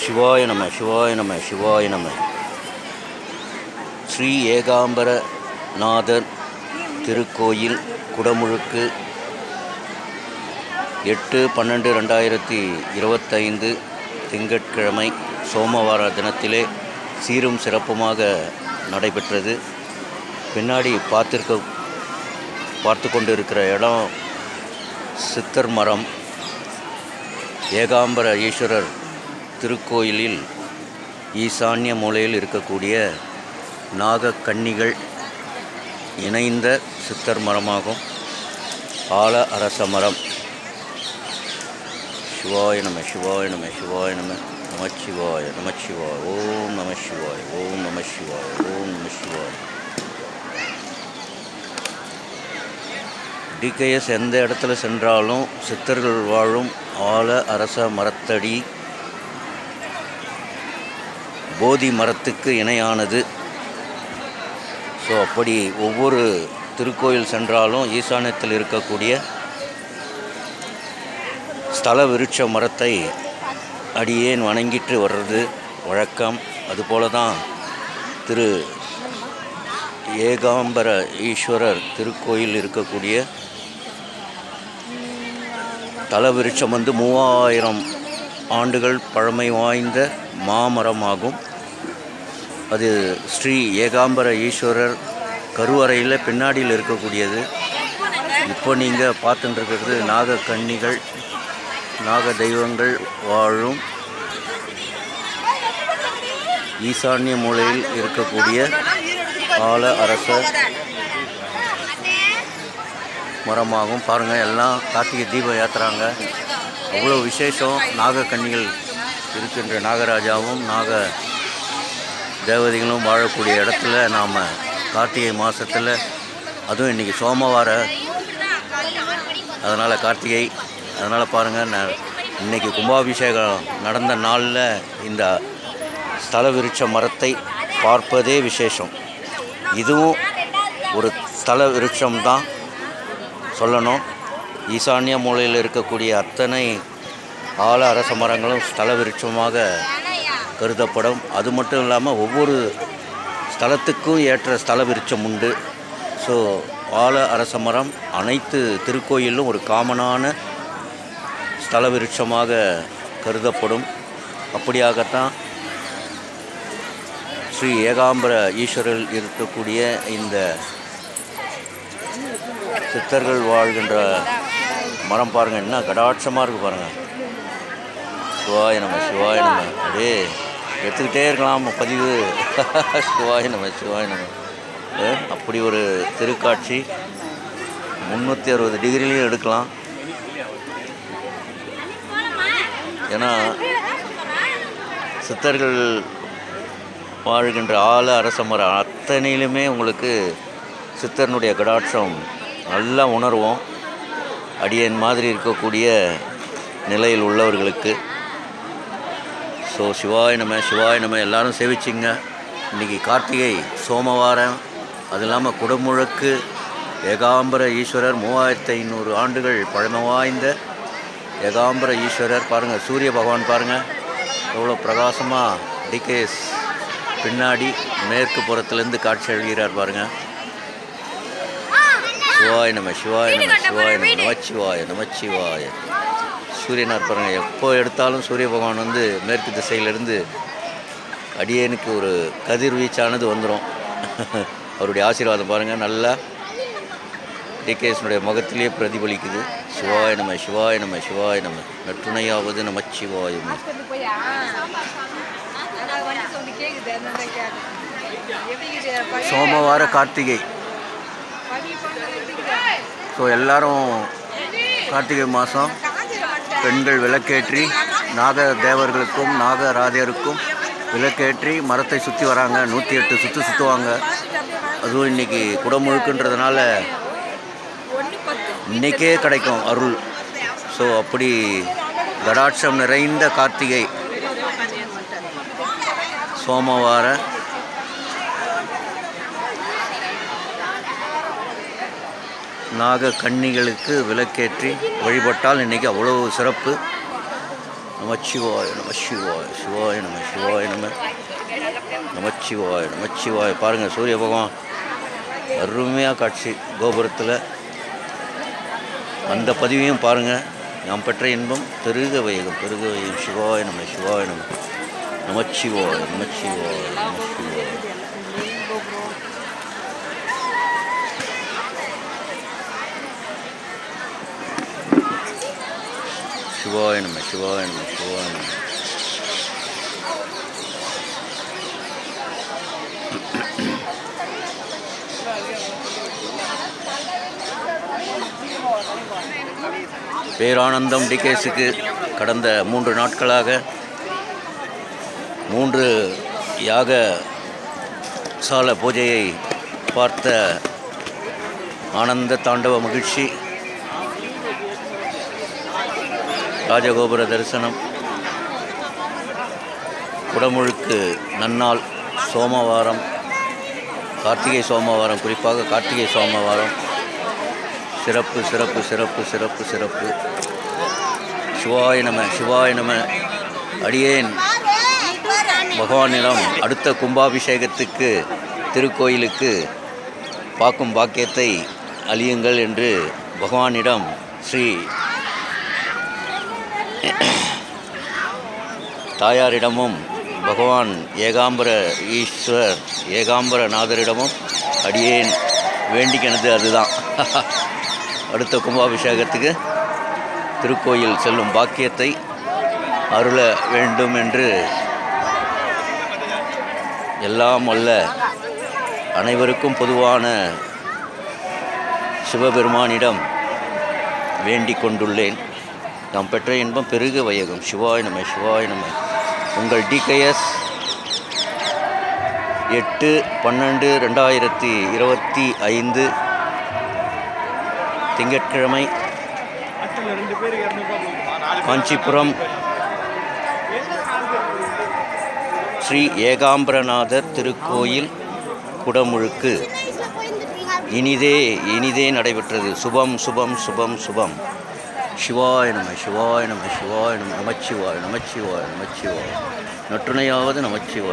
சிவாய நம சிவாய நம சிவாய நம. ஸ்ரீ ஏகாம்பரநாதர் திருக்கோயில் குடமுழுக்கு 8/12/2025 திங்கட்கிழமை சோமவார தினத்திலே சீரும் சிறப்புமாக நடைபெற்றது. பின்னாடி பார்த்து கொண்டிருக்கிற இடம் சித்தர் மரம். ஏகாம்பர ஈஸ்வரர் திருக்கோயிலில் ஈசான்ய மூலையில் இருக்கக்கூடிய நாகக்கன்னிகள் இணைந்த சித்தர் மரமாகும். ஆல அரச மரம். சிவாய நம சிவாய நம சிவாய நம நமச்சிவாய நமச்சிவாய ஓம் நம சிவாய ஓம் நம சிவாய ஓம் நம சிவாய. டிகேஎஸ் எந்த இடத்துல சென்றாலும் சித்தர்கள் வாழும் ஆல அரச மரத்தடி போதி மரத்துக்கு இணையானது. ஸோ அப்படி ஒவ்வொரு திருக்கோயில் சென்றாலும் ஈசானியத்தில் இருக்கக்கூடிய ஸ்தல விருட்ச மரத்தை அடியேன் வணங்கிட்டு வர்றது வழக்கம். அதுபோல தான் திரு ஏகாம்பர ஈஸ்வரர் திருக்கோயில் இருக்கக்கூடிய தல விருட்சம் 3000 ஆண்டுகள் பழமை வாய்ந்த மாமரமாகும். அது ஸ்ரீ ஏகாம்பர ஈஸ்வரர் கருவறையில் பின்னாடியில் இருக்கக்கூடியது. இப்போ நீங்கள் பார்த்துட்டுருக்கிறது நாகக்கன்னிகள், நாக தெய்வங்கள் வாழும் ஈசான்ய மூலையில் இருக்கக்கூடிய ஆல அரச மரமாகும். பாருங்கள், எல்லாம் கார்த்திகை தீபம் ஏற்றுறாங்க. அவ்வளோ விசேஷம். நாகக்கன்னிகள் இருக்கின்ற நாகராஜாவும் நாக தேவதைகளும் வாழக்கூடிய இடத்துல நாம் கார்த்திகை மாதத்தில், அதுவும் இன்றைக்கி சோமவார, அதனால் கார்த்திகை, அதனால் பாருங்கள், இன்றைக்கி கும்பாபிஷேகம் நடந்த நாளில் இந்த ஸ்தல விருட்ச மரத்தை பார்ப்பதே விசேஷம். இதுவும் ஒரு ஸ்தல விருட்சம்தான் சொல்லணும். ஈசான்ய மூலையில் இருக்கக்கூடிய அத்தனை ஆல அரச மரங்களும் ஸ்தல விருட்சமாக கருதப்படும். அது மட்டும் இல்லாமல் ஒவ்வொரு ஸ்தலத்துக்கும் ஏற்ற ஸ்தல விருட்சம் உண்டு. ஸோ ஆல அரச மரம் அனைத்து திருக்கோயிலும் ஒரு காமனான ஸ்தல விருட்சமாக கருதப்படும். அப்படியாகத்தான் ஸ்ரீ ஏகாம்பர ஈஸ்வரர் இருக்கக்கூடிய இந்த சித்தர்கள் வாழ்கின்ற மரம் பாருங்கள், என்ன கடாட்சமாக இருக்குது பாருங்கள். சிவாய நம்ம சிவாய நம்ம. அப்படியே எடுத்துக்கிட்டே இருக்கலாம் பதிவு. சிவாய நம்ம சிவாய நம்ம. அப்படி ஒரு திருக்காட்சி 360 டிகிரிலையும் எடுக்கலாம். ஏன்னா சித்தர்கள் வாழ்கின்ற ஆல அரச மரம் அத்தனையிலுமே உங்களுக்கு சித்தர்னுடைய கடாட்சம் நல்லா உணர்வோம். அடியன் மாதிரி இருக்கக்கூடிய நிலையில் உள்ளவர்களுக்கு. ஸோ சிவாய நம சிவாய நம. எல்லோரும் சேவிச்சிங்க. இன்றைக்கி கார்த்திகை சோமவாரம், அது இல்லாமல் குடமுழுக்கு. ஏகாம்பர ஈஸ்வரர் 3500 ஆண்டுகள் பழமை வாய்ந்த ஏகாம்பர ஈஸ்வரர். பாருங்கள், சூரிய பகவான் பாருங்கள் எவ்வளோ பிரகாசமாக டிகேஎஸ் பின்னாடி மேற்கு புறத்துலேருந்து காட்சி அழுகிறார் பாருங்கள். சிவாய நம சிவாய நம சிவாய நம நமச்சிவாய நமச்சிவாய. சூரியனார் பாருங்கள், எப்போ எடுத்தாலும் சூரிய பகவான் வந்து மேற்கு திசையிலிருந்து அடியேனுக்கு ஒரு கதிர்வீச்சானது வந்துடும். அவருடைய ஆசீர்வாதம் பாருங்கள், நல்லா டிகேஎஸ்னுடைய முகத்திலே பிரதிபலிக்குது. சிவாய நம சிவாய நம சிவாய நம. நற்றுணையாவது நமச்சிவாயம். சோமவார கார்த்திகை. ஸோ எல்லோரும் கார்த்திகை மாதம் பெண்கள் விளக்கேற்றி நாக தேவர்களுக்கும் நாகராஜருக்கும் விளக்கேற்றி மரத்தை சுற்றி வராங்க. 108 சுற்றுவாங்க. அதுவும் இன்றைக்கி குடமுழுக்குன்றதுனால இன்றைக்கே கிடைக்கும் அருள். ஸோ அப்படி கடாட்சம் நிறைந்த கார்த்திகை சோமவார நாக கன்னிகளுக்கு விளக்கேற்றி வழிபட்டால் இன்றைக்கி அவ்வளோ சிறப்பு. நமச்சிவாய நமச்சிவாய சிவாய நம சிவாய நம நமச்சிவாய நமச்சிவாய. பாருங்கள் சூரிய பகவான் அருமையாக காட்சி கோபுரத்தில். அந்த பதிவையும் பாருங்கள். நாம் பெற்ற இன்பம் பெருக வைகம் பெருக வைகம். சிவாய நம சிவாய நம நமச்சிவாய நமச்சிவாய நமச்சிவாய. சிவாய நம சிவாய நம சிவாய நம. பேரானந்தம் டிகேஸுக்கு கடந்த 3 நாட்களாக 3 யாக சால பூஜையை பார்த்த ஆனந்த தாண்டவ மகிழ்ச்சி. ராஜகோபுர தரிசனம். குடமுழுக்கு நன்னாள் சோமவாரம், கார்த்திகை சோமவாரம், குறிப்பாக கார்த்திகை சோமவாரம். சிறப்பு சிறப்பு சிறப்பு சிறப்பு சிறப்பு. சிவாய நம சிவாய நம. அடியேன் பகவானிடம் அடுத்த கும்பாபிஷேகத்துக்கு திருக்கோயிலுக்கு பார்க்கும் பாக்கியத்தை அளியுங்கள் என்று பகவானிடம் ஸ்ரீ தாயாரிடமும் பகவான் ஏகாம்பர ஈஸ்வர் ஏகாம்பரநாதரிடமும் அடியேன் வேண்டிக்கினது அதுதான். அடுத்த கும்பாபிஷேகத்துக்கு திருக்கோயில் செல்லும் பாக்கியத்தை அருள வேண்டும் என்று எல்லாம் வல்ல அனைவருக்கும் பொதுவான சிவபெருமானிடம் வேண்டிக் கொண்டுள்ளேன். நாம் பெற்ற இன்பம் பெருக வையகம். சிவாய நம சிவாய நம. உங்கள் டிகேஎஸ் 8/12/2025 திங்கட்கிழமை காஞ்சிபுரம் ஸ்ரீ ஏகாம்பரநாதர் திருக்கோயில் குடமுழுக்கு இனிதே நடைபெற்றது. சுபம் சுபம் சுபம் சுபம். சிவாய நம சிவாய நம சிவாய நம நமச்சிவாய நமச்சிவாய நமச்சிவாய. நற்றுணையாவது நமச்சிவாய.